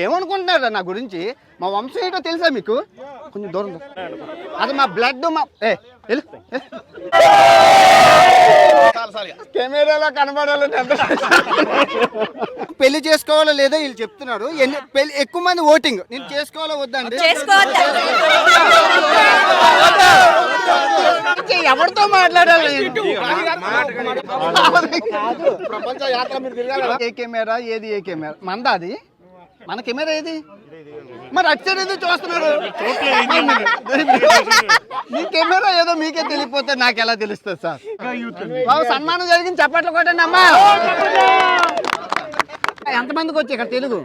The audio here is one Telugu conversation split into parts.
ఏమనుకుంటున్నారా నా గురించి? మా వంశం ఏంటో తెలుసా మీకు? కొంచెం దూరం అది మా బ్లడ్ కెమెరాలో కనబడాలని పెళ్లి చేసుకోవాలో లేదో వీళ్ళు చెప్తున్నారు. ఎక్కువ మంది ఓటింగ్ నేను చేసుకోవాలో వద్దండి. ఎవరితో మాట్లాడాలి? ప్రపంచ యాత్ర మీరు తిరగాలి. ఏ కెమెరా ఏది? ఏ కెమెరా మందా? అది మన కెమెరా ఏది? మరి అచ్చర్ ఎందుకు చూస్తున్నారు? మీ కెమెరా ఏదో మీకే తెలియపోతే నాకు ఎలా తెలుస్తుంది సార్? బాబు సన్మానం జరిగింది, చప్పట్లు కొట్టండి అమ్మా. ఎంతమందికి వచ్చి ఇక్కడ తెలుగు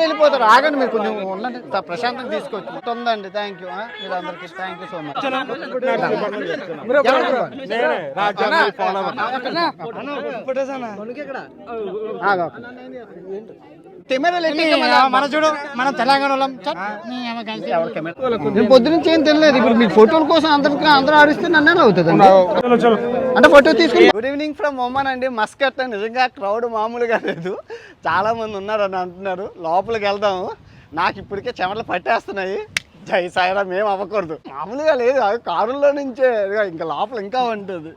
వెళ్ళిపోతారు. ఆగండి మీరు కొంచెం ఉండండి, ప్రశాంతంగా తీసుకోవచ్చు. ఉందండి. థ్యాంక్ యూ మీరు అందరికి. Thank you so much. మన చూడు మనం తెలంగాణ పొద్దు నుంచి ఏం తినలేదు. ఇప్పుడు మీ ఫోటోల కోసం అందరూ ఆడిస్తే నన్నే అవుతుంది అంటే ఫోటో తీసుకుని. గుడ్ ఈవినింగ్ ఫ్రమ్ ఒమన్ అండి, మస్కట్. నిజంగా క్రౌడ్ మామూలుగా లేదు, చాలా మంది ఉన్నారని అంటున్నారు. లోపలికి వెళ్దాము. నాకు ఇప్పటికే చెమటలు పట్టేస్తున్నాయి. జై సాయిరాం ఏం అవ్వకూడదు. మామూలుగా లేదు, అది కారుల్లో నుంచే. ఇంకా లోపల ఇంకా ఉంటుంది.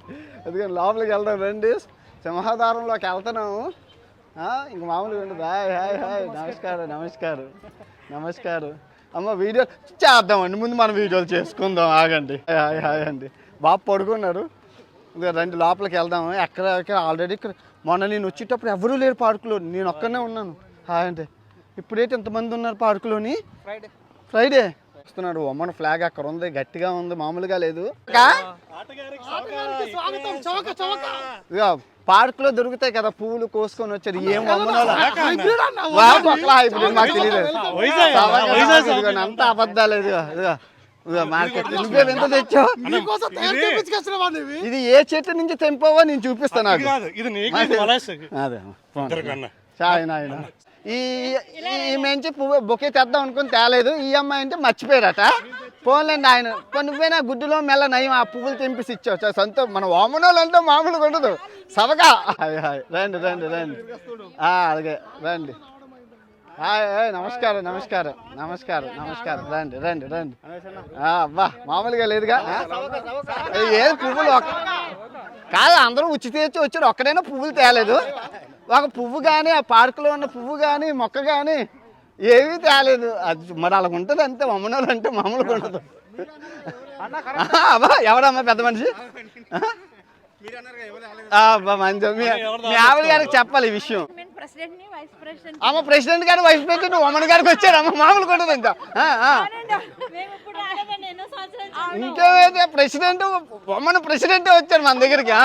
ఎందుకంటే లోపలికి వెళ్దాం రండి. సింహాధారంలోకి వెళ్తున్నాము. ఇంకా మామూలుగా ఉండదు. హాయ్ హాయ్ హాయ్, నమస్కారం నమస్కారం నమస్కారం. అమ్మ వీడియో చేద్దామండి, ముందు మనం వీడియోలు చేసుకుందాం. ఆగండి. హాయ్ హాయ్ అండి. బాబు పడుకున్నారు. ఇంకా రండి లోపలికి వెళ్దాము. ఎక్కడ ఆల్రెడీ మొన్న నేను వచ్చేటప్పుడు ఎవరూ లేరు పార్కులో, నేను ఒక్కనే ఉన్నాను. హాయ్ అంటే ఇప్పుడైతే ఎంతమంది ఉన్నారు పార్కులోని? ఫ్రైడే వస్తున్నాడు. ఒమ్మన ఫ్లాగ్ అక్కడ ఉంది, గట్టిగా ఉంది, మామూలుగా లేదు. పార్క్ లో దొరుకుతాయి కదా పువ్వులు, కోసుకొని వచ్చారు. ఏం మాకు తెలియలేదు. అంత అబద్ధాలు. మార్కెట్ ఎంత తెచ్చావు? ఇది ఏ చెట్టు నుంచి తెంపావో నేను చూపిస్తాను. అదే నాయన ఈ మంచి పువ్వు బొకే తెద్దాం అనుకుని తేలేదు. ఈ అమ్మాయి అంటే మర్చిపోయారట. పోన్లేండి ఆయన నువ్వేనా గుడ్డులో మెల్ల నయం ఆ పువ్వులు తెంపిసి ఇచ్చావు. సంతో మన వామనోళ్ళు అంటే మామూలుగా ఉండదు. సవగా హాయ్ హాయ్ రండి రండి రండి. అలాగే రండి. హాయ్ హాయ్ నమస్కారం నమస్కారం నమస్కారం నమస్కారం. రండి రండి రండి. అబ్బా మామూలుగా లేదుగా. ఏ పువ్వులు కాదు, అందరూ ఉచిత వచ్చారు. ఒక్కడైనా పువ్వులు తేలేదు. ఒక పువ్వు కానీ, ఆ పార్కులో ఉన్న పువ్వు కానీ, మొక్క కానీ ఏమీ తేలేదు. అది మరి అలా ఉంటుంది అంతే. మమ్మనోళ్ళు అంటే మామూలుగా ఉండదు. అబ్బా ఎవడమ్మా పెద్ద మనిషి? మంచి మీ ఆవిడ గారికి చెప్పాలి ఈ విషయం. అమ్మ ప్రెసిడెంట్ గారు, వైస్ ప్రెసిడెంట్ ఒమన్ గారికి వచ్చారు. అమ్మ మామూలుగా ఉంటుంది ఇంకా. ఇంకేమైతే ప్రెసిడెంట్ ఒమన్ ప్రెసిడెంట్ వచ్చారు మన దగ్గరికి.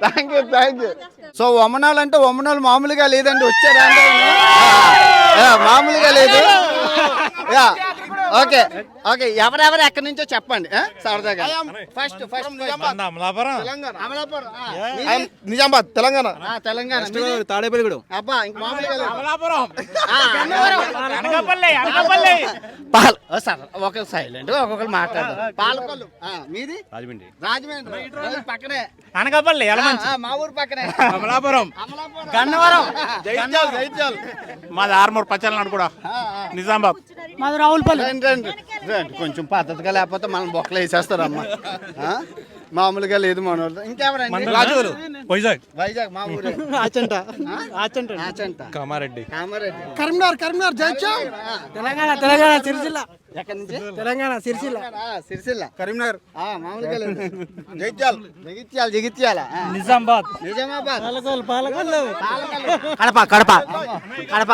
Thank you thank you. So ఒమనాలు అంటే ఒమనాలు మామూలుగా లేదండి, వచ్చారా మామూలుగా లేదు. ఓకే ఓకే, ఎవరెవరు ఎక్కడి నుంచో చెప్పండి సరదాగా. ఫస్ట్ నిజామాబాద్ తెలంగాణ. తెలంగాణ తాడేపల్లిగూడెం. అబ్బా ఇంక సార్ ఒక సైలెంట్ ఒక్కొక్కరు మాట్లాడదాం. పాలకొల్లు మీది? రాజమండ్రి. రాజమండ్రి పక్కనే అనకాపల్లి. మా ఊరు పక్కనే అమలాపురం, గన్నవరం, జైత్యాల్. మాది ఆర్మూర్ పచ్చలనాడు కూడా. నిజామాబాద్. మాది రావులపల్లి. కొంచెం పద్ధతిగా లేకపోతే మనం బొక్కలు వేసేస్తారమ్మా. మామూలుగా లేదు మన వాళ్ళు. ఇంకెవరండి? రాజోలు, వైజాగ్. వైజాగ్ మా ఊరు. కామారెడ్డి. కరీంనగర్, జైత్యాల్. తెలంగాణ సిరిసిల్ల. ఎక్కడి నుంచి? తెలంగాణ సిరిసిల్ల. కరీంనగర్ మామూలుగా లేదు. జగిత్యాల. నిజామాబాద్. పాలకొల్లు. కడప.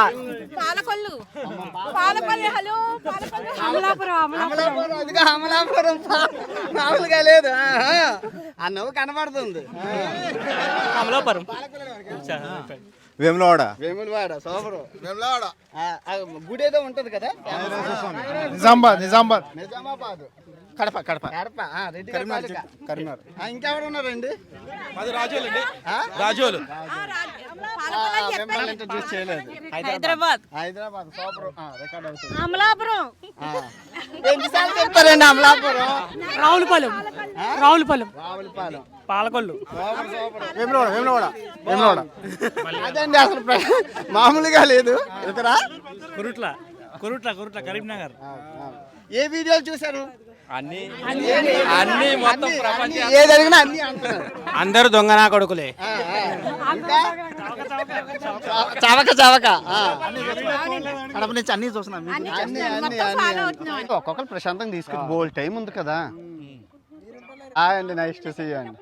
అమలాపురం మామూలుగా లేదు. ఆ నవ్వు కనబడుతుంది. అమలాపురం. వేములవాడ. సోమరం. గుడి ఏదో ఉంటది కదా. నిజామాబాద్. కడప. కరీంనగర్. ఇంకెవరు ఉన్నారండి? రాజోలు. ఇంట్రడ్యూస్ చేయలేదు. హైదరాబాద్. సోమరం. రికార్డ్ అవుతుంది. అమలాపురం. ఎన్నిసార్లు చెప్తారండి అమలాపురం? రావులపాలెం. రావులపాలెం రావులపాలెం పాలకొల్లు వేములవాడ అదండి అసలు మామూలుగా లేదు ఇక్కడ కురుట్ల కరీంనగర్. ఏ వీడియోలు చూసారు? అన్ని మొత్తం ప్రపంచం ఏది అడిగినా అన్ని అంటున్నారు. అందరూ దొంగనా కొడుకులే. ఇంకా చవక కడప నుంచి అన్ని చూస్తున్నాం. ఒక్కొక్కరు ప్రశాంతంగా తీసుకుని బోల్ టైం ఉంది కదా. అండి నైస్ టు సీ అండి.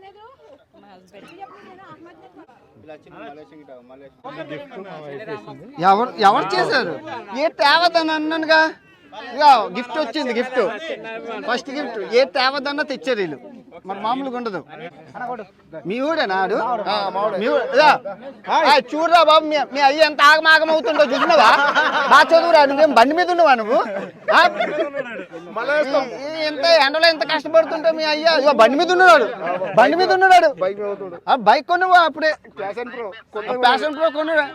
ఎవరు చేశారు? ఏ తేవద్దని అన్నానుగా. ఇక గిఫ్ట్ వచ్చింది. ఫస్ట్ గిఫ్ట్ ఏ తేవద్దన్నా తెచ్చారు వీళ్ళు. మరి మామూలుగా ఉండదు. మీ ఊడేనా ఆడు? చూడరా బాబు, మీ అయ్యి ఎంత ఆగమాగం అవుతుందో చూసినావా? బాగా చదువురా. నువ్వేం బండి మీద ఉన్నావా నువ్వు? ఎంత ఎండలో ఎంత కష్టపడుతుంటే మీ అయ్యా ఇక బండి మీద ఉన్నాడు. బైక్ కొనువా అప్పుడే. Passion pro కొనువా.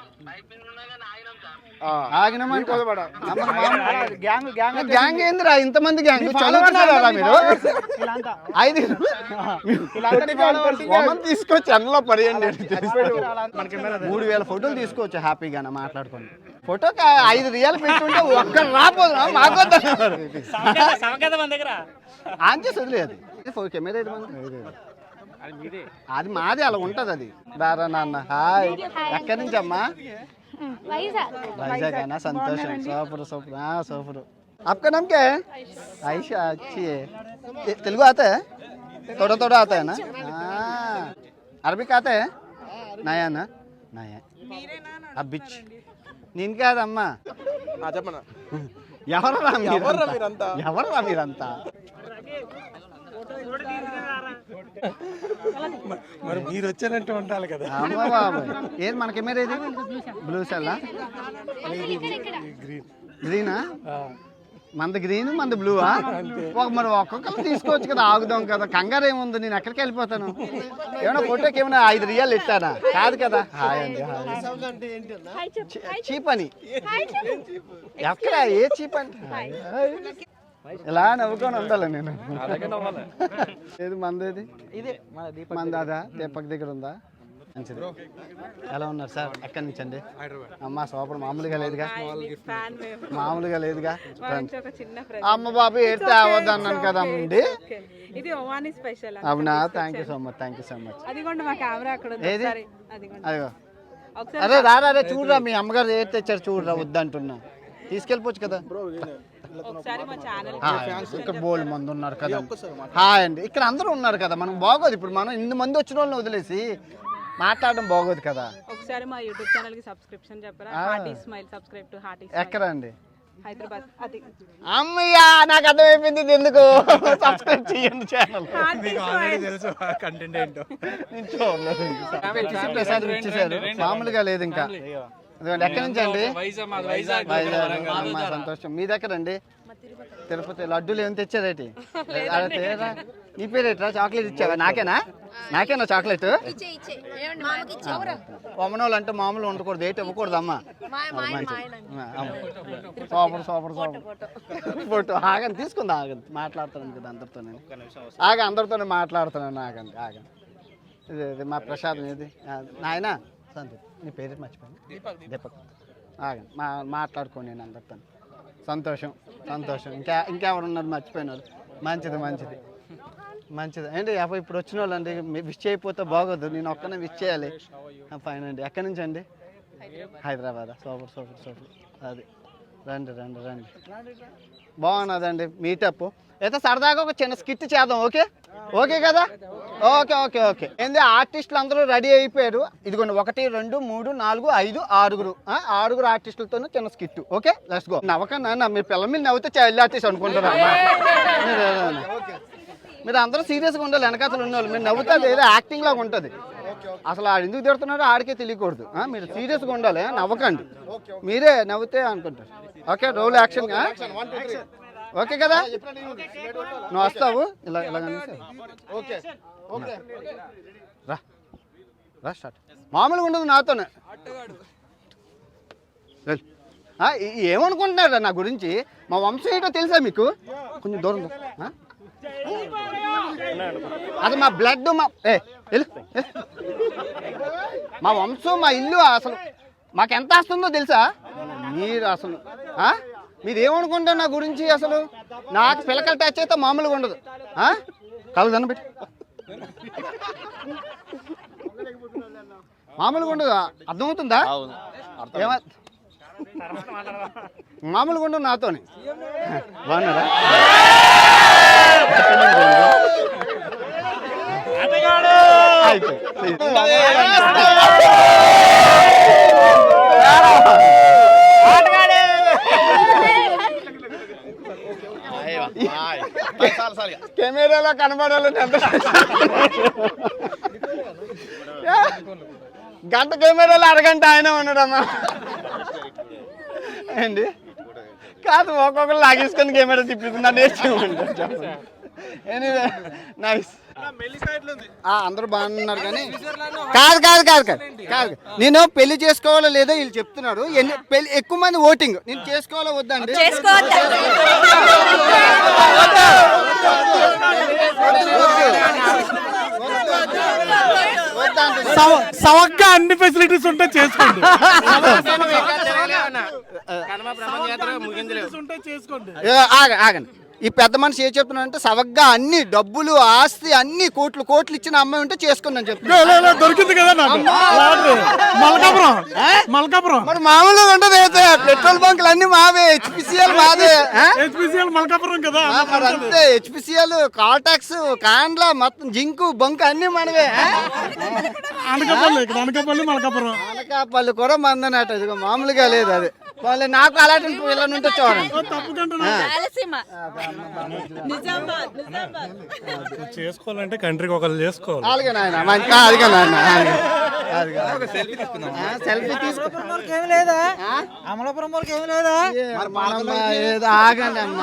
గ్యాంగ్ ఏందిరా ఇంతమంది గ్యాంగ్? చదువుతున్నారా మీరు? 5 తీసుకొచ్చి అన్నలో పడేయండి. 3000 ఫోటోలు తీసుకోవచ్చు హ్యాపీగా మాట్లాడుకోండి. ఫోటోకి 5 రియాలు పెట్టుంటే ఒక్కరు రాపోదు. మాకొద్దన్నారు. ఆన్ చేసి వదిలేదు. కెమెరా అది మాది, అలా ఉంటది అది. దారా నాన్న హాయ్. ఎక్కడి నుంచి అమ్మా? వైజాగ్ ना. संतोष सोफर आपका नाम क्या है? आयशा. अच्छी है. तेलुगु आता है? थोड़ा आता है ना. अरबिक आता है? नया ना అబ్బిచ్. నేను కాదమ్మా. ఎవర్రా మీరంతా? మరి మీరు వచ్చారంటే ఉండాలి కదా. అమ్మ బాబాయ్, ఏది మన కెమెరా? ఇది బ్లూ సెల్లా? గ్రీనా? మంది గ్రీన్ మంది బ్లూవా? మరి ఒక్కొక్కరు తీసుకోవచ్చు కదా. ఆగుదాం కదా, కంగారు ఏముంది. నేను ఎక్కడికి వెళ్ళిపోతాను? ఏమన్నా ఫోటోకి ఏమైనా 5 రియాలు ఇస్తానా? కాదు కదా. హాయ్ అండి. చీప్ అని ఎక్కడ? ఏ చీప్ అంటే ఇలా నవ్వుకొని ఉండాలి నేను. ఏది మందేది? మంది అదా తెప్పకి దగ్గర ఉందా? మంచిది. ఎలా ఉన్నారు సార్? ఎక్కడి నుంచి అండి? అమ్మ సూపర్. మామూలుగా లేదుగా. అమ్మ బాబు ఏడితే అవద్దు అన్నాను కదా అండి. అవునా? Thank you so much. ఏది? అదిగో. అరే రారా చూడరా, మీ అమ్మగారు ఏది తెచ్చారు చూడరా. వద్దంటున్నా, తీసుకెళ్ళిపోవచ్చు కదా. ఇక్కడ బోల్డ్ మంది ఉన్నారు కదా. హాయ్ అండి. ఇక్కడ అందరూ ఉన్నారు కదా, మనకు బాగోదు. ఇప్పుడు మనం ఇన్ని మంది వచ్చిన వాళ్ళని వదిలేసి మాట్లాడడం బాగోదు కదా. ఒకసారి మా యూట్యూబ్ ఛానల్ కి సబ్స్క్రిప్షన్ చెప్పరా? Hearty smile. Subscribe to hearty. ఎక్కడ అండి? హైదరాబాద్. అది అమ్మయ్యా, నాకు అర్థమైపోయింది. ఎందుకు సబ్స్క్రైబ్ చేయండి ఛానల్. తెలుసు కంటెంట్ ఏంటో. ప్రసాద్ ఇచ్చేసారు. మామూలుగా లేదు ఇంకా. ఎక్కడి నుంచి అండి? వైజాగ్. సంతోషం. మీ దగ్గర అండి? తిరుపతి. లడ్డూలు ఏమి తెచ్చారేటి? నీ పేరేట్రా? చాక్లెట్ ఇచ్చావా? నాకేనా చాక్లెట్? అమ్మనోళ్ళు అంటే మామూలు ఉండకూడదు. ఏంటి ఇవ్వకూడదు అమ్మ. Super photo. ఆగండి, తీసుకుందా. ఆగండి, మాట్లాడుతున్నాను కదా అందరితో. నేను అందరితోనే మాట్లాడుతున్నాను. ఆగండి. ఇది మా ప్రసాదం. ఇది నాయన సంతోష్. నీ పేరు మర్చిపోయాను. దీపక్. ఆగండి, మాట్లాడుకోండి నేను అందరితో. సంతోషం. ఇంకెవరున్నారు మర్చిపోయినారు? మంచిది ఏంటి. ఇప్పుడు వచ్చిన వాళ్ళు అండి, విష్ చేయకపోతే బాగోదు. నేను ఒక్కనే విష్ చేయాలి. ఫైన్ అండి. ఎక్కడి నుంచి అండి? హైదరాబాద్. సూపర్. అది రండి. బాగున్నదండి మీటప్. అయితే సరదాగా ఒక చిన్న స్కిట్ చేద్దాం. ఓకే కదా? ఓకే. ఏంది, ఆర్టిస్టులు అందరూ రెడీ అయిపోయారు. ఇదిగోండి 1 2 3 4 5 6 ఆర్టిస్టులతో చిన్న స్కిట్. Okay, let's go. నవ్వకన్నా మీరు పిల్లల మీద నవ్వుతే చైల్డ్ ఆర్టిస్ట్ అనుకుంటారా? మీరు అందరూ సీరియస్గా ఉండాలి. వెనకాతలు ఉన్నవాళ్ళు మీరు నవ్వుతే ఏదో యాక్టింగ్ లాగా ఉంటుంది. అసలు ఆడు ఎందుకు తిడుతున్నారో ఆడికే తెలియకూడదు. మీరు సీరియస్గా ఉండాలి, నవ్వకండి. మీరే నవ్వుతే అనుకుంటారు. Okay, role action. ఓకే కదా? నువ్వు వస్తావు రా స్టార్ట్. మామూలుగా ఉండదు నాతోనే. ఏమనుకుంటున్నారా నా గురించి? మా వంశం ఏంటో తెలుసా మీకు? కొంచెం దూరం అది మా బ్లడ్ మా వంశం మా ఇల్లు అసలు మాకు ఎంత వస్తుందో తెలుసా మీరు అసలు మీరు ఏమనుకుంటారు నా గురించి అసలు నాకు పిల్లకలు టచ్ అయితే మామూలుగా ఉండదు కాదు దన్న పెట్టి మామూలుగా ఉండదు అర్థమవుతుందా మామూలుగా ఉండదు నాతోని బాగున్నారా కెమెరాలో కనబడాలని ఎంత గంట కెమెరాలో అరగంట ఆయన ఉన్నాడమ్మా ఏంటి కాదు ఒక్కొక్కరు లాగేసుకొని కెమెరా తిప్పుతుందా నేర్చుకోమంటారు. ఎనీవే నైస్ అందరూ బాగున్నారు కానీ కాదు కాదు కాదు కాదు కాదు నేను పెళ్లి చేసుకోవాలో లేదో వీళ్ళు చెప్తున్నారు. పెళ్లి ఎక్కువ మంది ఓటింగ్ నేను చేసుకోవాలో వద్దండి. సవగ్గా అన్ని ఫెసిలిటీస్ ఉంటే చేసుకోండి. ఆగండి ఈ పెద్ద మనిషి ఏం చెప్తున్నాడంటే సవగ్గా అన్ని డబ్బులు ఆస్తి అన్ని కోట్లు కోట్లు ఇచ్చిన అమ్మాయి ఉంటే చేసుకుందని చెప్తున్నా. దొరికింది కదా మల్కాపురం మరి మామూలుగా ఉండదు అయితే పెట్రోల్ బంకులు అన్ని మావే హెచ్పిసిఎల్ మాదే మల్కాపురం కదా మరి అంతే హెచ్పిసిఎల్ కాల్ టాక్స్ కాండ్ల మొత్తం జింకు బంక్ అన్ని మనవే. అనకాపల్లి మల్కాపురం అనకాపల్లి కూడా మందనట ఇదిగో మామూలుగా లేదు అది. నాకు అలాంటి పిల్లలు ఉంటే చూడండి చేసుకోవాలంటే కంట్రీకి ఒకళ్ళు చేసుకోవాలి. అలాగే నాయన అదిగా నాయన సెల్ఫీ అమలాపురం వాళ్ళకి ఏమి లేదా ఏదో ఆగండి అమ్మ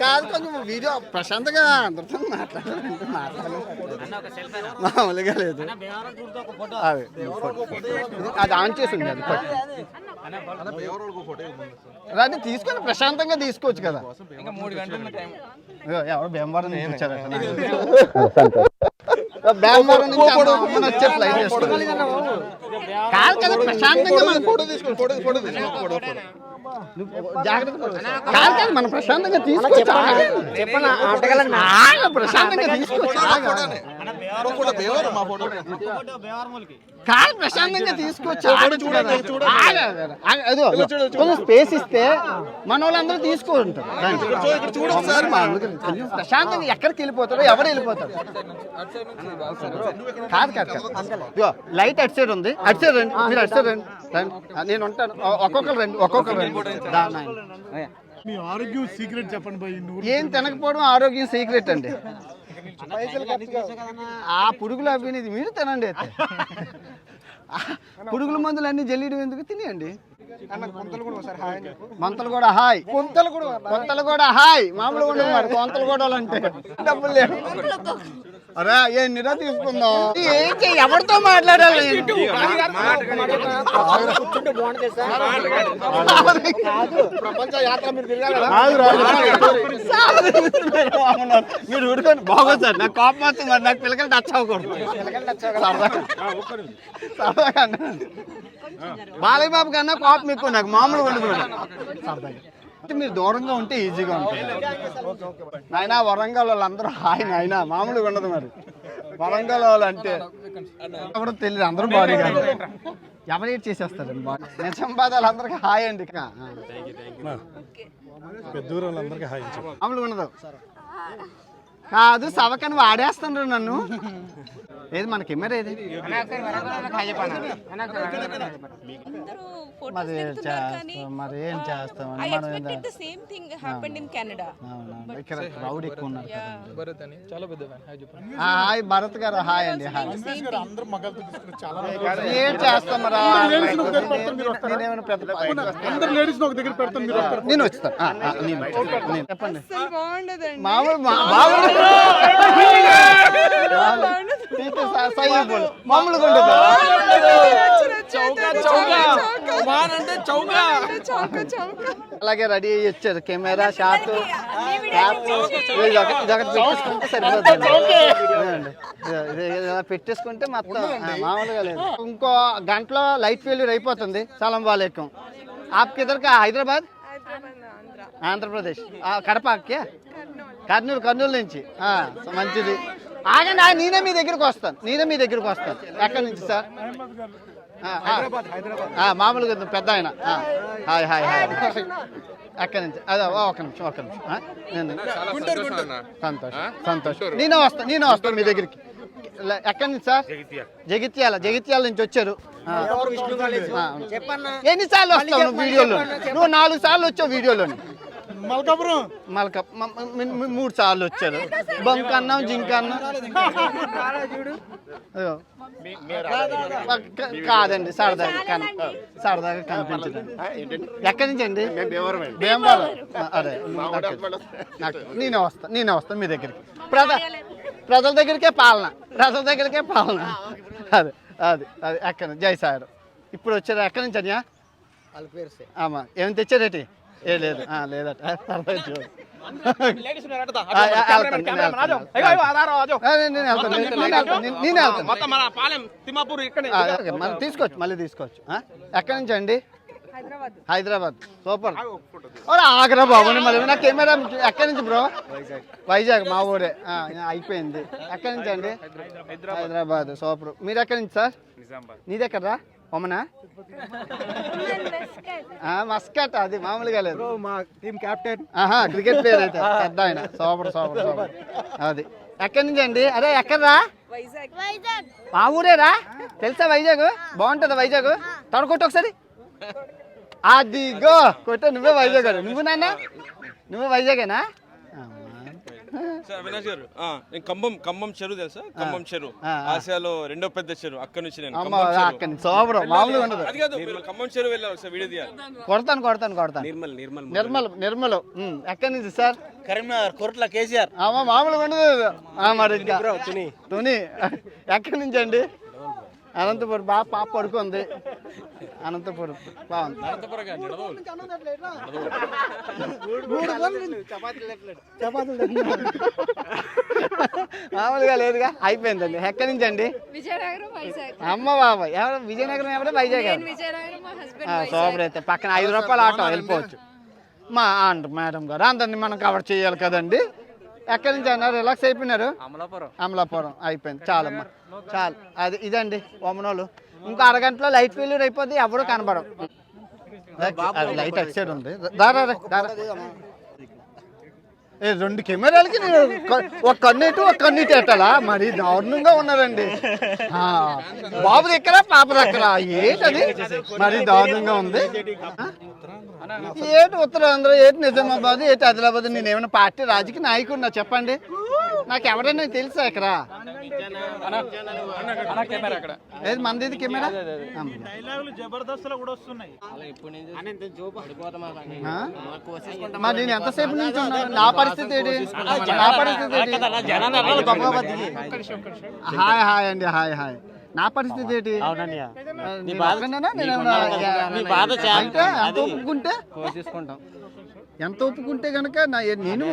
కాదు కొంచెం వీడియో ప్రశాంతంగా అందరితో మాట్లాడాలంటే మామూలుగా లేదు. అది ఆన్ చేసి ఉంది అది రాని తీసుకొని ప్రశాంతంగా తీసుకోవచ్చు కదా. ఎవరు భీమవరం నుంచి వచ్చారట భీమవరం నుంచి అమ్మని వచ్చే ఫ్లైట్ వేసుకోవాలి కాదు కదా ప్రశాంతంగా మనం ఫోటో తీసుకోవాలి జాగ్రత్త కాదు కాదు మనం ప్రశాంతంగా తీసుకోవచ్చు ప్రశాంతంగా తీసుకోవచ్చు కాదు ప్రశాంతంగా తీసుకోవచ్చు స్పేస్ ఇస్తే మన వాళ్ళందరూ తీసుకుంటారు ప్రశాంతంగా ఎక్కడికి వెళ్ళిపోతారో ఎవరు వెళ్ళిపోతారు కాదు కాదు కాదు లైట్ అటు సైడ్ ఉంది అటు సైడ్ రండి మీరు అటు సైడ్ రండి నేను ఉంటాను ఒక్కొక్కరు రండి ఒక్కొక్కరు రండి. మీ ఆరోగ్యం సీక్రెట్ చెప్పండి. ఏం తినకపోవడం ఆరోగ్యం సీక్రెట్ అండి. ఆ పురుగులు అవి ఇది మీరు తినండి అయితే పురుగుల మందులు అన్ని జల్లియడం ఎందుకు తినేయండి. మంతలు కూడా హాయ్ కొంతలు కూడా హాయ్ మామూలుగా ఉండదు మరి కొంతలు కూడా అంటే డబ్బులు లేవు. అరే ఎన్నిరా తీసుకుందాం ఎవరితో మాట్లాడాలి మీరు ఊరుకోండి బాగోదు సార్ నాకు కోపం వస్తుంది మరి నాకు పిల్లకలు టచ్ అవ్వకూడదు. బాలయ్య బాబు కన్నా కోపం ఎక్కువ నాకు మామూలుగా ఉండదు. మీరు దూరంగా ఉంటే ఈజీగా ఉంటుంది నాయన. వరంగల్ వాళ్ళందరూ హాయ్ నాయన మామూలుగా ఉండదు మరి. వరంగల్ వాళ్ళు అంటే ఎవరో తెలియదు అందరూ బాడీ కాదు ఎవరు ఏడ్ చేసేస్తారండి బాడీ. నిజామాబాద్ వాళ్ళందరికీ హాయ్ అండి మామూలుగా ఉండదు కాదు. సవకని వాడేస్తుండ్రు నన్ను. ఏది మన కెమెరా ఏది మరి ఏం చేస్తాం ఇక్కడ క్రౌడ్ ఎక్కువ ఉన్నారు. హాయ్ భరత్ గారు హాయ్ అండి. హాయ్ ఏం చేస్తాం మరి నేనేమైనా పెద్ద నేను వచ్చాను చెప్పండి. మామూలు సైబుల్ మామూలుగా ఉండదు. అలాగే రెడీ అయ్యి వచ్చారు. కెమెరా షాట్ పెట్టేసుకుంటే మొత్తం మామూలుగా లేదు. ఇంకో గంటలో లైట్ ఫెయిల్యూర్ అయిపోతుంది. సలాం వాలేకం. ఆప్ కిదర్కా? హైదరాబాద్, ఆంధ్రప్రదేశ్, కడప, కర్నూలు నుంచి. మంచిది. ఆగండి, నేనే మీ దగ్గరికి వస్తాను. ఎక్కడి నుంచి సార్? మామూలుగా పెద్ద ఆయన. Hi hi hi. ఎక్కడి నుంచి? అదే ఒక నిమిషం. సంతోషం. నేనే వస్తాను మీ దగ్గరికి. ఎక్కడి నుంచి సార్? జగిత్యాల నుంచి వచ్చారు. ఎన్నిసార్లు వస్తావు నువ్వు వీడియోలో? నువ్వు 4 సార్లు వచ్చావు వీడియోలోని. మల్కాపురం 3 సార్లు వచ్చారు. బంక్ అన్నాం, జింక అన్నాం. కాదండి, సరదాగా కనిపించండి. ఎక్కడి నుంచి అండి? భీమవరం. అదే నేనే వస్తాను మీ దగ్గరికి. ప్రజల దగ్గరికే పాలన. అదే ఎక్కడి నుంచి? జై సార్. ఇప్పుడు వచ్చారు. ఎక్కడి నుంచి అన్యా? ఆమా. ఏమైనా తెచ్చారేటి? లేదు లేదట. తీసుకోవచ్చు, మళ్ళీ తీసుకోవచ్చు. ఎక్కడి నుంచి అండి? హైదరాబాద్. సూపర్. ఆగ్రా బాబు. మళ్ళీ నా కెమెరా ఎక్కడి నుంచి బ్రో? వైజాగ్. మా ఊరే. అయిపోయింది. ఎక్కడి నుంచి అండి? హైదరాబాద్. సూపర్. మీరు ఎక్కడి నుంచి సార్? నీది ఎక్కడరా? ఒమనా? మస్కట్. అది మామూలుగా లేదు. మా టీం కెప్టెన్. క్రికెట్ ప్లేయర్ అయితే పెద్ద ఆయన. సూపర్. అది ఎక్కడి నుంచి అండి? అదే ఎక్కడరా? మా ఊరేరా? తెలుసా వైజాగ్? బాగుంటుందా వైజాగ్? తొడకొట్టు ఒకసారి. అదిగో కొట్ట. నువ్వే వైజాగ్. నువ్వు వైజాగేనా? అవినాష్ గారు, ఖమ్మం చెరువు తెలుసా? ఖమ్మం చెరువు ఆసియాలో 2వ పెద్ద చెరువు. అక్కడ నుంచి నేను ఖమ్మం చెరువు వెళ్ళాను సార్. వీడియో తీయాలి. కొడతాను. నిర్మల్. ఎక్కడి నుంచి సార్? కరీంనగర్. కోట్ల కేసీఆర్. మామూలుగా ఉండదు మరి. ఇంకా తుని. ఎక్కడి నుంచి అండి? అనంతపురం. బాగా పాప పడుకుంది. అనంతపురం బాగుంది. మామూలుగా లేదుగా. అయిపోయిందండి. ఎక్కడి నుంచి అండి? అమ్మ బాబాయ్. ఎవరు? విజయనగరం. ఎవరు? వైజాగ్. సూపర్. అయితే పక్కన 5 రూపాయలు ఆటో వెళ్ళిపోవచ్చు. మా మేడం గారు అందరినీ మనం కవర్ చేయాలి కదండి. ఎక్కడి నుంచి అన్నారు? రిలాక్స్ అయిపోయినారు? అమలాపురం. అయిపోయింది. చాలమ్మా చాలు. అది ఇదండి ఒమనోలు. ఇంకో అరగంటలో లైట్ ఫెయిల్యూర్ అయిపోద్ది. ఎవరు కనబడం. లైట్ అటు సైడ్ ఉంది. దారా 2 కెమెరాలకి నేను ఒక కన్ను పెట్టాలా? మరి దారుణంగా ఉన్నారండి. బాబు దగ్గర పాప దగ్గర. ఏంటది? మరి దారుణంగా ఉంది. ఏటి ఉత్తరాంధ్ర, ఏటి నిజామాబాద్, ఏటి ఆదిలాబాద్. నేను ఏమైనా పార్టీ రాజకీయ నాయకుడినా చెప్పండి? నాకు ఎవరైనా తెలుసా ఇక్కడ? ఏది మంది కెమెరా? మరి నేను ఎంతసేపు నుంచి ఉన్నాను? నా పరిస్థితి ఏంటి? హాయ్ అండి. హాయ్. నా పరిస్థితి ఏంటి? ఎంత ఒప్పుకుంటే కనుక నేను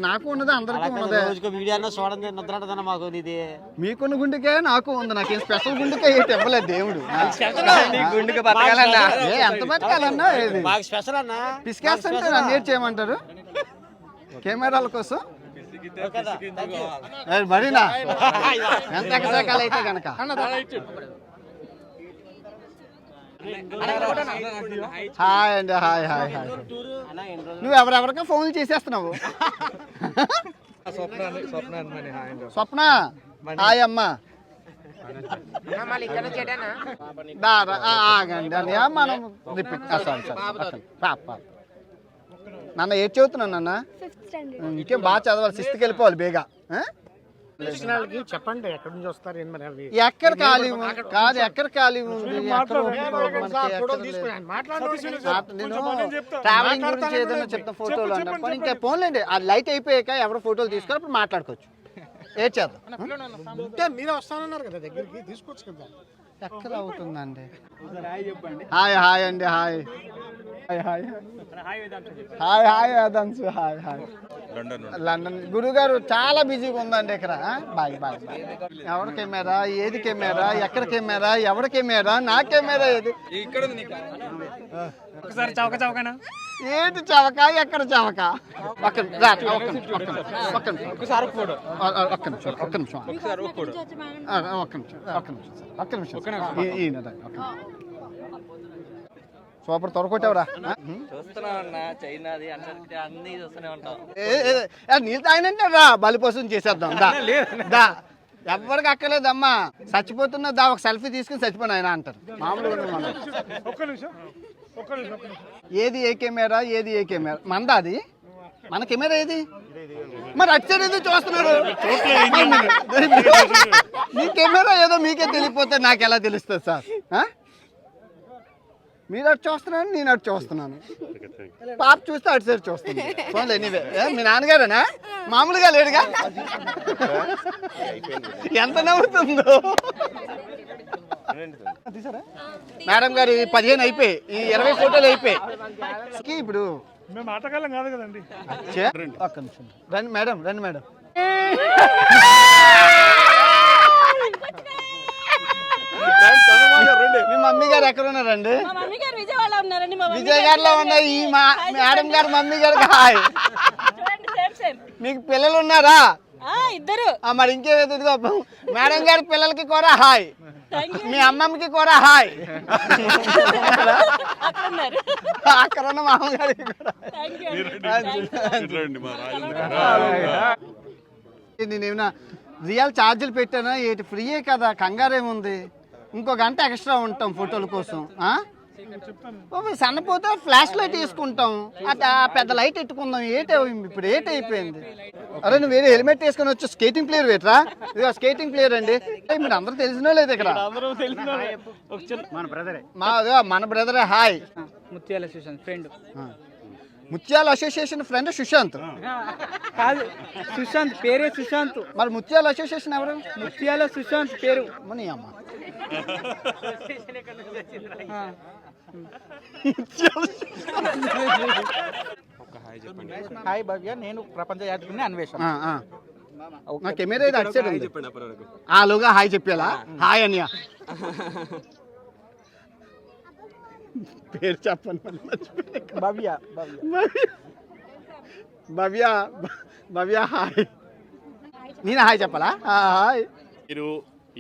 నాకు ఉన్నది అందరికీ ఉన్నదే. మీకున్న గుండెకే నాకు ఉంది. నాకేం స్పెషల్ గుండెకే ఏంటి ఇవ్వలేదు దేవుడు. ఎంత బతకాలన్నా పిసికేస్తుంటే నన్ను ఏడ్ చేయమంటారు కెమెరాల కోసం. మరీనా ఎంత ఎకసాకాలు అయితే కనుక. హాయ్ అండి. హాయ్. నువ్వు ఎవరెవరికో ఫోన్లు చేసేస్తున్నావు. స్వప్న. హాయ్ అమ్మా. ఆగండి అని మనం రిపీట్. సారీ. నాన్న ఏం చదువుతున్నాను నాన్న? ఇంకేం బాగా చదవాలి. 6th వెళ్ళిపోవాలి బేగా. చెప్పండి ఎక్కడి నుంచి వస్తారు? ఎక్కడ ఖాళీ కాదు. ఎక్కడ ఖాళీ ఉంది? నేను ట్రావెలింగ్ గురించి ఏదైనా చెప్తా. ఫోటోలు అన్నప్పుడు ఇంకా ఫోన్లేండి. ఆ లైట్ అయిపోయాక ఎవరు ఫోటోలు తీసుకోవాలి అప్పుడు మాట్లాడుకోవచ్చు. ఏ చేద్దాం అంటే మీరే వస్తానన్నారు కదా దగ్గరికి తీసుకోవచ్చు కదా. ఎక్కడ అవుతుందండి? హాయ్ హాయ్ అండి, hi hi hi hi hi Vedanshu, hi hi. London గురుగారు చాలా బిజీగా ఉందండి ఇక్కడ. Bye bye bye. ఎవరి కెమెరా, ఏది కెమెరా, ఎక్కడ కెమెరా, ఎవరి కెమెరా, నా కెమెరా ఏది? ఒకసారి చౌక చౌకనా ఏంటి చవక, ఎక్కడ చవక? ఒక్క నిమిషం. సూపర్ త్వరకొట్టావురా. నీళ్ళు తాగినంటే రా బలిపోసం చేసేద్దాం. దా ఎవరికి అక్కర్లేదమ్మా, చచ్చిపోతున్నా దా ఒక సెల్ఫీ తీసుకుని చచ్చిపోయిన ఆయన అంటారు. మామూలుగా ఏది ఏ కెమెరా, ఏది ఏ కెమెరా? మందా అది? మన కెమెరా ఏది? మరి అటు సైడ్ ఏదో చూస్తున్నారు. మీ కెమెరా ఏదో మీకే తెలియపోతే నాకు ఎలా తెలుస్తుంది సార్? మీరు అటు చూస్తున్నాను, నేను అటు చూస్తున్నాను. పాప చూస్తే అటు సైడ్ చూస్తున్నాను. పోన్లే నీవే. మీ నాన్నగారేనా? మామూలుగా లేడుగా. ఎంత నవ్వుతుందో. మేడం గారు 15 అయిపోయి, ఈ 20 ఫోటోలు అయిపోయి. ఇప్పుడు మేము ఆటగాళ్ళం కాదు కదండి. ఒక్క నిమిషం రండి మేడం, రండి మేడం. మీ మమ్మీ గారు ఎక్కడ ఉన్నారండి? విజయగారిలో ఉన్నాయి. ఈ మేడం గారు మమ్మీ గారికి హాయ్. మీకు పిల్లలు ఉన్నారా? ఇద్దరు. మరి ఇంకేదో మేడం గారి పిల్లలకి కూడా హాయ్, మీ అమ్మమ్మకి కూడా హాయ్. అక్కడ ఉన్న మామగారికి కూడా. నేనేమన్నా రియల్ ఛార్జీలు పెట్టానా ఏంటి? ఫ్రీయే కదా, కంగారేముంది. ఇంకో గంట ఎక్స్ట్రా ఉంటాం ఫోటోల కోసం. సన్నపోతే ఫ్లాష్ లైట్ వేసుకుంటాం, అట్లా పెద్ద లైట్ ఎట్టుకుందాం. ఇప్పుడు అయిపోయింది. అరే నువ్వు వేరే హెల్మెట్ వేసుకొని వచ్చి స్కేటింగ్ ప్లేయర్ వేటరా? ఇదిగో స్కేటింగ్ ప్లేయర్ అండి. మీరు అందరూ తెలిసినో లేదు ఇక్కడ? మన బ్రదరే. హాయ్. ముత్యాల అసోసియేషన్ ఫ్రెండ్. ముత్యాల అసోసియేషన్ ఫ్రెండ్ సుశాంత్ కాదు, సుశాంత్ పేరే సుశాంత్. మరి ముత్యాల అసోసియేషన్ ఎవరు? ముత్యాల సుశాంత్ పేరు. మనీ అమ్మ. హాయ్ భవ్య, నేను ప్రపంచ యాత్రికుని అన్వేషణ. నా కెమెరా ఇది అటు సైడ్ ఉంది. ఆలోగా హాయ్ చెప్పేలా. హాయ్ అనియా. పేరు చెప్పండి. భవ్య. భవ్య భవ్య హాయ్. నేను హాయ్ చెప్పాలా? హాయ్. మీరు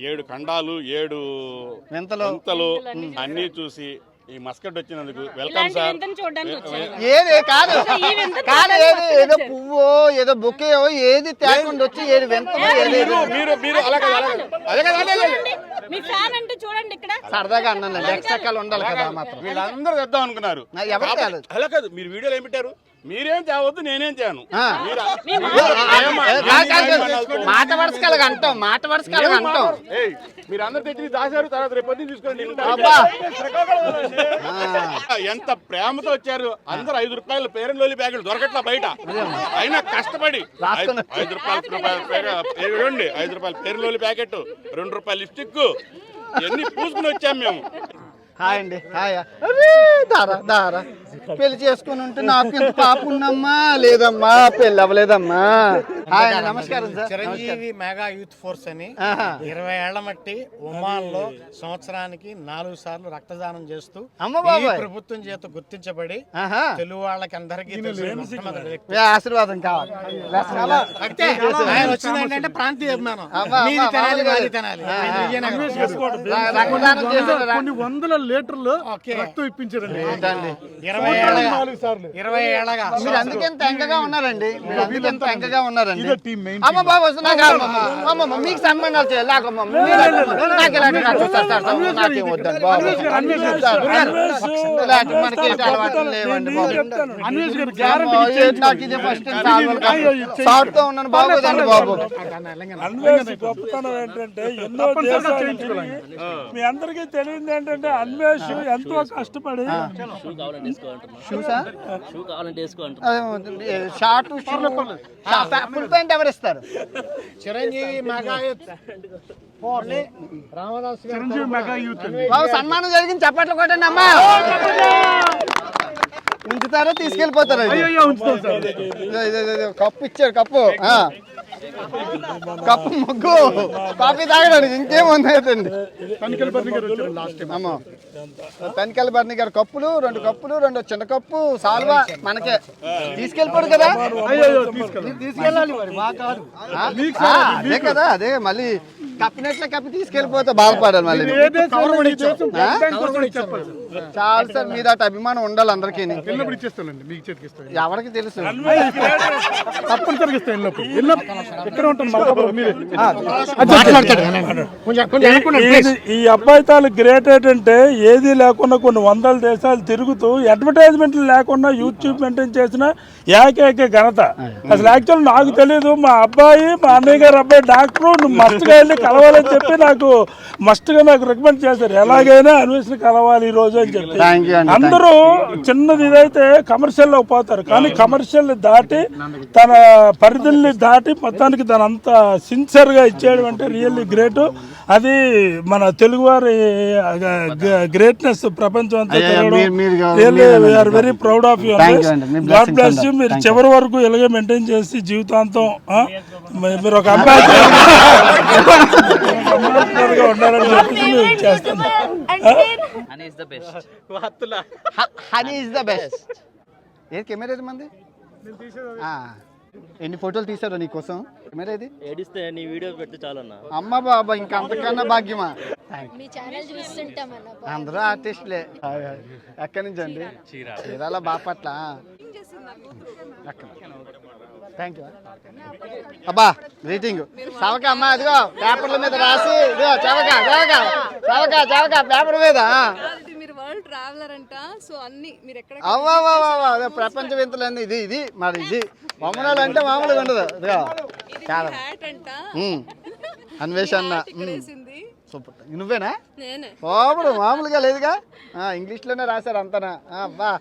7 ఖండాలు 7 వింతలు అన్నీ చూసి ఈ మస్కట్ వచ్చినందుకు వెల్కమ్ సార్. ఏది కాదు కాదు, ఏదో పువ్వు ఏదో బొకేయో ఏది తేకుండా వచ్చి 7 వింతలు. మీరు సరదాగా అన్నాను, ఎక్స్ట్రా ఉండాలి కదా. మాత్రం వీళ్ళందరూ తెద్దాం అనుకున్నారు. అలా కాదు, మీరు వీడియోలు ఏం పెట్టారు? మీరేం తేవద్దు, నేనేం తేను. మాట వరుసకాలుగా అంటాం, మాట వరుసకాలుగా అంటాం. మీరు అందరు తెచ్చి దాచారు, తర్వాత రేపు తీసుకోండి. ఎంత ప్రేమతో వచ్చారు. అందరు 5 రూపాయల పేరెంట్ లోలి ప్యాకెట్ దొరకట్లా బయట. అయినా కష్టపడి 5 రూపాయల పేరెంట్ లోలి ప్యాకెట్, 2 రూపాయల లిప్స్టిక్ ఇవన్నీ పూసుకుని వచ్చాం మేము. హాయ్ అండి. హాయ్. దారా దారా పెళ్లి చేసుకుని ఉంటే నాకు ఇంత పాప ఉన్నమ్మా. లేదమ్మా, పెళ్ళి అవ్వలేదమ్మా. హాయ్ అండి, నమస్కారం sir. Chiranjeevi mega youth force అని 20 ఏళ్ల మట్టి ఒమాన్ లో సంవత్సరానికి 4 సార్లు రక్తదానం చేస్తూ ఈ ప్రభుత్వం చేత గుర్తించబడి తెలుగు వాళ్ళకి అందరికీ ఆశీర్వాదం కావాలి. ఆయన వచ్చింది ఏంటంటే ప్రాంతీయ అభిమానం. రక్తదానం చేసిన కొన్ని వందల లీటర్లు రక్తం ఇప్పించారండి. 20 ఏళ్ళగా మీరు అందుకే ఎంత ఎంకగా ఉన్నారండి. మీరు అందుకే ఎంత ఎంకగా ఉన్నారండి. అమ్మ బాబు అమ్మమ్మ మీకు సన్మానాలు చేయాలి. నాకు ఇలాంటి నాకేం వద్దండి బాబు. ఇలాంటి మనకి అలవాట్లు లేవండి బాబు. నాకు ఇదే ఫస్ట్ షార్ట్ తో ఉన్నాను. బాగోదండి బాబు. గొప్పతనం ఏంటంటే ఎన్నో మీ అందరికీ తెలియదు ఏంటంటే అన్వేష్ ఎంతో కష్టపడి షార్ట్ ఫుల్ ప్యాంట్ ఎవరు ఇస్తారు? Chiranjeevi mega youth Chiranjeevi mega youth బాబు సన్మానం జరిగింది, చప్పట్లు కొట్టండి అమ్మా. ఉంచుతారో తీసుకెళ్ళిపోతారు? కప్పు ఇచ్చారు, కప్పు కప్పు ముగ్గు కాఫీ తాగడానికి ఇంకేముంది అయితే. అమ్మా తనికెళ్ళ భరణి గారు కప్పులు, 2 కప్పులు, 2 చిన్న కప్పు, సాల్వా మనకే తీసుకెళ్ళిపోడు కదా. తీసుకెళ్ళాలి అదే కదా, అదే మళ్ళీ కప్పినట్లే కప్పి తీసుకెళ్ళిపోతే బాధపడాలి మళ్ళీ. చాలు సార్, మీద అటు అభిమానం ఉండాలి అందరికీ. ఎవరికి తెలుసు? ఈ అబ్బాయి తాలు గ్రేట్ ఏంటంటే ఏది లేకుండా కొన్ని వందల దేశాలు తిరుగుతూ అడ్వర్టైజ్మెంట్లు లేకుండా యూట్యూబ్ మెయింటైన్ చేసిన ఏకైక ఘనత. అసలు యాక్చువల్ నాకు తెలియదు, మా అబ్బాయి మా అన్నయ్య గారు అబ్బాయి డాక్టరు, నువ్వు మస్ట్గా వెళ్ళి కలవాలని చెప్పి నాకు నాకు రికమెండ్ చేశారు. ఎలాగైనా అన్వేషణ కలవాలి ఈ రోజు అని చెప్పి. అందరూ చిన్నది ఇదైతే కమర్షియల్లో పోతారు, కానీ కమర్షియల్ దాటి తన పరిధుల్ని దాటి మొత్తానికి తన అంత సిన్సియర్గా ఇచ్చేయడం అంటే రియల్లీ గ్రేట్. అది మన తెలుగువారి గ్రేట్నెస్ ప్రపంచం అంతా we are very proud of you. God bless you. మీరు చివరి వరకు ఇలాగే మెయింటైన్ చేసి జీవితాంతం మీరు ఒక అంబాసిడర్గా ఉండాలని చెప్పేసి మేము చేస్తాను. Honey is the best. ఏది కెమెరా ఏది మంది? ఎన్ని ఫోటోలు తీసారో నీకోసం? కెమెరా ఏది? ఏడిస్తే నీ వీడియో పెడితే చాలన్నా. అమ్మ బాబా, ఇంకా అంతకన్నా భాగ్యమా? మీ ఛానల్ చూస్తుంటాం అన్న. అందరూ ఆర్టిస్టులే. ఎక్కడి నుంచి అండి? చీరాల బాపట్ల. థ్యాంక్ యూ అబ్బా. రీటింగ్ చవక అమ్మా, అదిగో పేపర్ల మీద రాసి, ఇదిగో చవక చవక చవక చవక పేపర్ మీద. అవ్వా ప్రపంచ వింతలన్నీ ఇది ఇది మరి. ఇది మమ్మనాలు అంటే మామూలుగా ఉండదు. ఇదిగో చాలా అన్వేషణ. సూపర్. నువ్వేనా? బాబుడు మామూలుగా లేదుగా, ఇంగ్లీష్లోనే రాశారు అంతనా? అబ్బా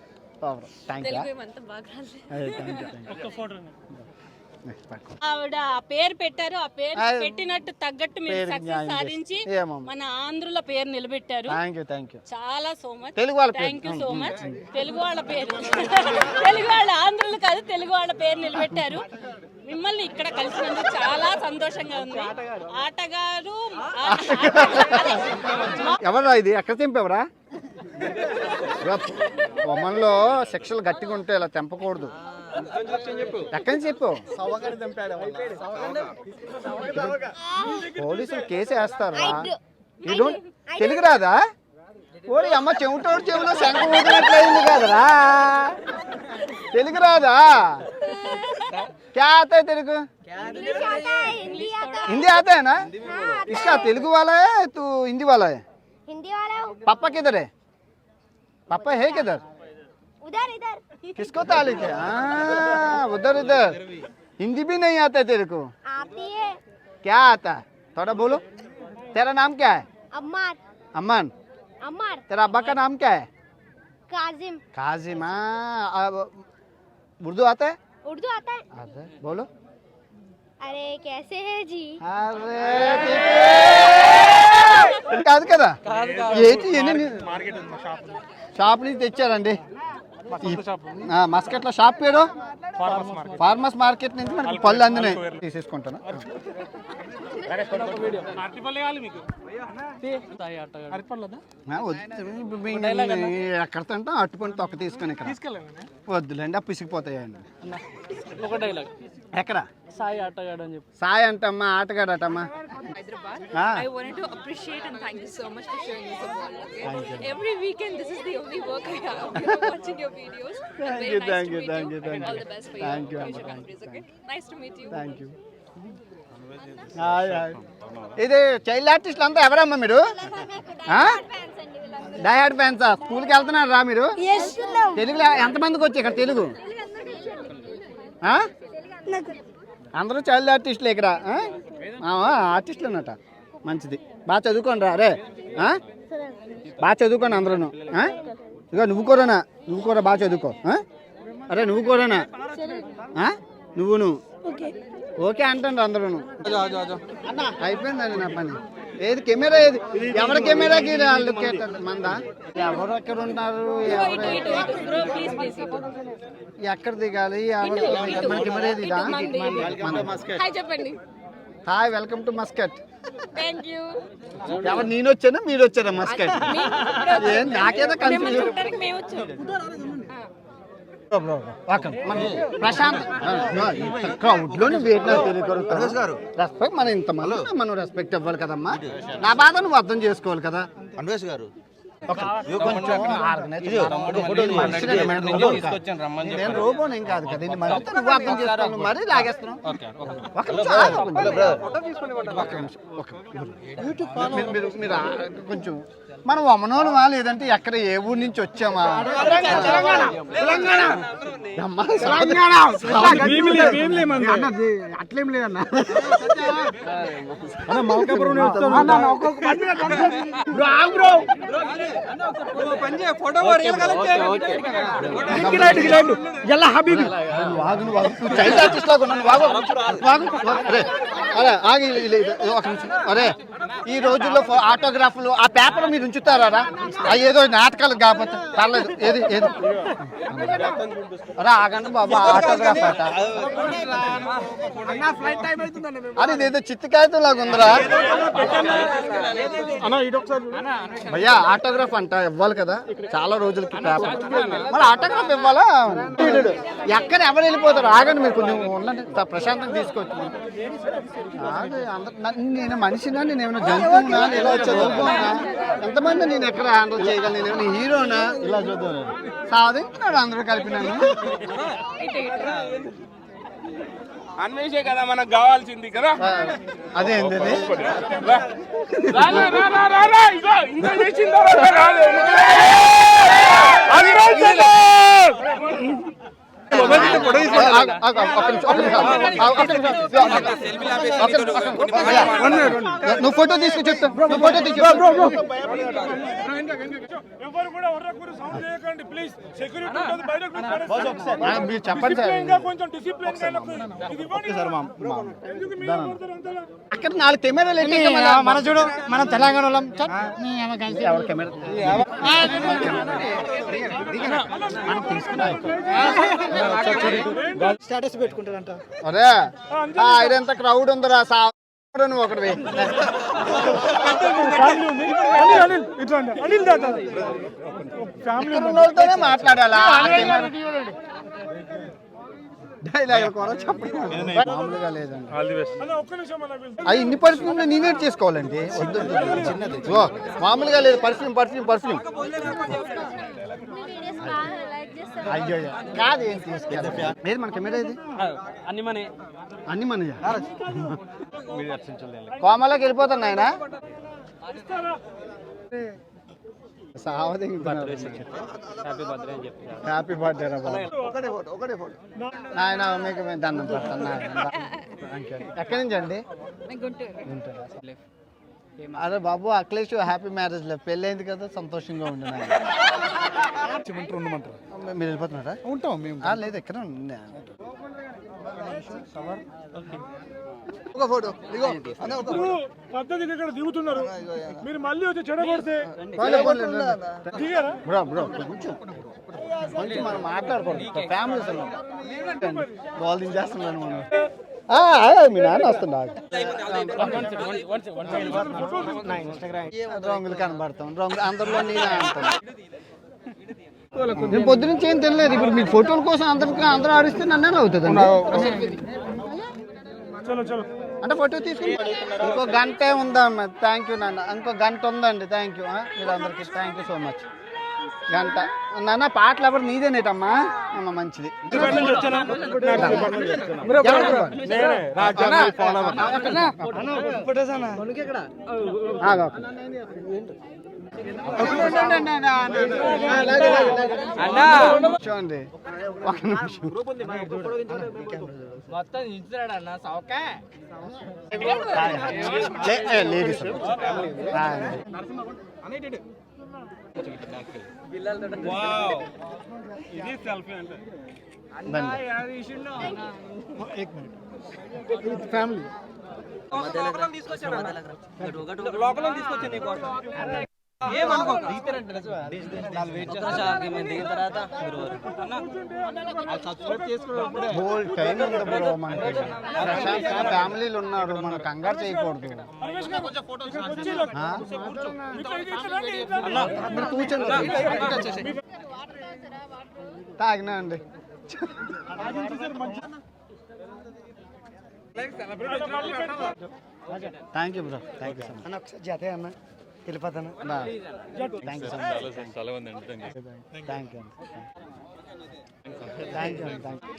బాబు థ్యాంక్ యూ. ఆవిడ పేరు పెట్టారు, ఆ పేరు పెట్టినట్టు తగ్గట్టు మీరు సక్సెస్ సాధించి మన ఆంధ్రుల పేరు నిలబెట్టారు. చాలా so much thank you so much. Telugu వాళ్ళ పేరు తెలుగు వాళ్ళ ఆంధ్రులు కాదు, తెలుగు వాళ్ళ పేరు నిలబెట్టారు. మిమ్మల్ని ఇక్కడ కలిసినందుకు చాలా సంతోషంగా ఉంది. ఆటగారు ఎవరా ఇది? ఎక్కడ తెంపేవరా? బొమ్మల్లో సెక్షలు గట్టిగా ఉంటే ఇలా తెంపకూడదు. ఎక్కడి నుంచి చెప్పు? పోలీసులు కేసు వేస్తారా? తెలుగు రాదా? ఓరి అమ్మ, చెవిటోడు చెవిలో శంఖ ఊదినట్లయింది కదరా. తెలుగు రాదా? क्या आता है तेरे को? हिंदी आता है ना? इसका तेलुगु वाला है, तू हिंदी वाला है? हिंदी वाला हूँ। पापा किधर है? पापा है किधर? उधर इधर। किसको तालिक है? उधर इधर। हिंदी भी नहीं आता है तेरे को? आती है। क्या आता है? थोड़ा बोलो। तेरा नाम क्या है? अम्मार। अम्मान। अम्मार। तेरा अब्बा का नाम क्या है? काजिम। काजिम। उर्दू आता है? उर्दू आता है। बोलो। अरे कैसे है जी? अरे కాదు కదా, ఏంటి షాప్ నుంచి తెచ్చారండి. మస్కట్లో షాప్ పేరు ఫార్మర్స్ మార్కెట్ నుంచి మనకి పళ్ళు అందినాయి, తీసేసుకుంటాను. ఎక్కడ తింటాం అట్టుపండి తొక్క తీసుకొని ఇక్కడ వద్దులేండి, అప్పు పిసికిపోతాయండి. ఎక్కడ సాయి ఆటగాడు అని చెప్పి. Sai అంటమ్మా, ఆటగాడటమ్మా. I wanted to appreciate and thank you so much for showing me support. Okay? Every weekend, this is the only work I have. Watching your videos. Thank you. All the best for your future countries. Okay? Nice to meet you. Thank you. ఇది చైల్డ్ ఆర్టిస్టులు అంతా ఎవరమ్మా మీరు? డైహార్డ్ ఫ్యాన్సా? స్కూల్కి వెళ్తున్నారు రా మీరు? తెలుగులో ఎంతమందికి వచ్చి ఇక్కడ తెలుగు? అందరూ చైల్డ్ ఆర్టిస్టులు ఇక్కడ. ఆర్టిస్టులు అన్నట. మంచిది, బాగా చదువుకోండి రా. రే బాగా చదువుకోండి అందరూ. ఇక నువ్వు కూడా బాగా చదువుకో. అరే నువ్వు కూడా నువ్వును ఓకే అంటండి అందరూ అయిపోయిందండి నా పని. ఏది కెమెరా ఏది ఎవరి కెమెరాకి మందా ఎవరు ఎక్కడ ఉంటారు ఎక్కడ దిగాలి మన కెమెరా ఏది హాయ్ చెప్పండి. Hi welcome to Muscat. Thank you. ఎవరు నేను వచ్చానా మీరు వచ్చారా మస్కట్? నాకేదో కన్ఫ్యూజన్. మేము వచ్చాం. ప్రశాంత్ క్రౌడ్లోని రెస్పెక్ట్ మనం ఇంతమంది మనం రెస్పెక్ట్ ఇవ్వాలి కదమ్మా. నా బాధ నువ్వు అర్థం చేసుకోవాలి కదా అన్వేష్ గారు. నేను రోబోని ఏం కాదు కదా నువ్వు అర్థం చేసుకోవాలి. మరీ లాగేస్తున్నావు. మీరు కొంచెం మనం అమ్మనోళ్ళమా లేదంటే ఎక్కడ ఏ ఊరి నుంచి వచ్చామా? అట్లేం లేదన్నా. అరే ఈ రోజుల్లో ఆటోగ్రాఫ్లు ఆ పేపర్ మీరు ఉంచుతారా? ఏదో నాటకాలు కాకపోతే పర్లేదు. ఏది ఏది అరే ఆగండి బాబా ఆటోగ్రాఫ్ అట. అరే ఇదేదో చిత్తుకాయతో లాగా ఉందిరా భయ్యా. ఆటోగ్రాఫ్ అంట ఇవ్వాలి కదా చాలా రోజులకి పేపర్. మరి ఆటోగ్రాఫ్ ఇవ్వాలా? ఎక్కడ ఎవరు వెళ్ళిపోతారు? ఆగండి మీరు కొంచెం ఉండండి. ప్రశాంతంగా తీసుకోవచ్చు. నేను మనిషినా నేను ఏమైనా జంతువునా ఇలా చదువుకోనా? ఎంతమంది నేను ఎక్కడ హ్యాండిల్ చేయగలను? నేను ఏమైనా హీరోనా? ఇలా చూద్దాం సాధించినాడు అందరూ కలిపినాను. అన్వేషే కదా మనకు కావాల్సింది కదా. అదేంది నువ్వు ఫోటో తీసుకు చెప్తా. నువ్వు ఫోటో తీసుకు మీరు చెప్పండి సార్. అక్కడ 4 కెమెరాలు మన చూడు మనం తెలంగాణ వాళ్ళం కలిసి ఎవరు కెమెరా స్టేటస్ పెట్టుకుంటారంట. అరే ఇదంతా క్రౌడ్ ఉందిరా నువ్వు ఒకటి ఫ్యామిలీతోనే మాట్లాడాలా? డైలాగ్ కూడా చెప్పండి. మామూలుగా లేదండి. అది ఇన్ని పర్ఫ్యూమ్లు నేనే చేసుకోవాలండి. చిన్నది మామూలుగా లేదు. పర్ఫ్యూమ్ పర్ఫ్యూమ్ పర్ఫ్యూమ్ అయ్యో కాదు ఏం తీసుకెళ్ళి ఏది మన కెమెరా ఇది అన్ని మనయా? కోమలోకి వెళ్ళిపోతాను ఆయన. హ్యాపీ బర్త్డే రా బాబు. ఒకటే ఫోటో నాయన మీకు దండం పెడతాను. ఎక్కడి నుంచి అండి? అరే బాబు అఖిలేష్ హ్యాపీ మ్యారేజ్ లైఫ్. పెళ్ళి అయింది కదా సంతోషంగా ఉండు. మీరు వెళ్ళిపోతున్నారా? ఉంటాం మేము. లేదు ఎక్కడ ఒక ఫోటో పద్ధతి ఇక్కడ దిగుతున్నారు. మీరు మళ్ళీ వచ్చి చెడగొడితే కొంచెం మనం మాట్లాడుకోండి. ఫ్యామిలీస్ బాల్ దించేస్తున్నాను మనం. మీ నాన్న వస్తున్నాడు. రంగులు కనబడతాం అందరిలో నేనే అంటాను. నేను పొద్దు నుంచి ఏం తెలియలేదు. ఇప్పుడు మీ ఫోటోల కోసం అందరూ ఆడిస్తే నన్నే అవుతుంది అంటే ఫోటో తీసుకుని ఇంకో గంటే ఉందమ్మా. థ్యాంక్ యూ నాన్న. ఇంకో గంట ఉందండి. థ్యాంక్ యూ మీరు అందరికి. Thank you so much. గంట నాన్న పాటలు ఎవరు నీదేనేటమ్మా? అమ్మ మంచిది. చూడండి ఒక నిమిషం. లేడీస్ ఇది సెల్ఫీ అంటే ఫ్యామిలీ హోల్ టైం ఉంది బ్రో మనకి. ప్రశాంతంగా ఫ్యామిలీలు ఉన్నారు, మనం కంగారు చేయకూడదు. మీరు కూర్చోండి. తాగినా అండి. Thank you bro, thank you so much. ఒకసారి జతే అన్న వెళ్ళిపోతాను. Thank you so much. Thank you, thank you, thank you.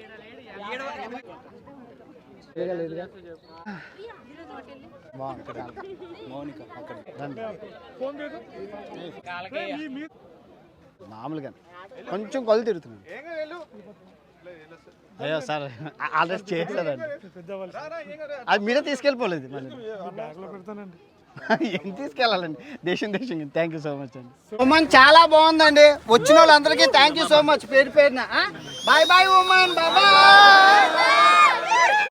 మామూలుగా కొంచెం కళ్ళు తిరుగుతున్నాను. అయ్యో సార్ ఆల్రెడీ చేశారండి, అది మీరే తీసుకెళ్ళిపోలేదు. ఏం తీసుకెళ్ళాలండి, దేశం. థ్యాంక్ యూ సో మచ్ అండి. ఉమెన్ చాలా బాగుందండి. వచ్చిన వాళ్ళందరికీ థ్యాంక్ యూ సో మచ్ పేరు పేరున. Bye bye women, bye bye.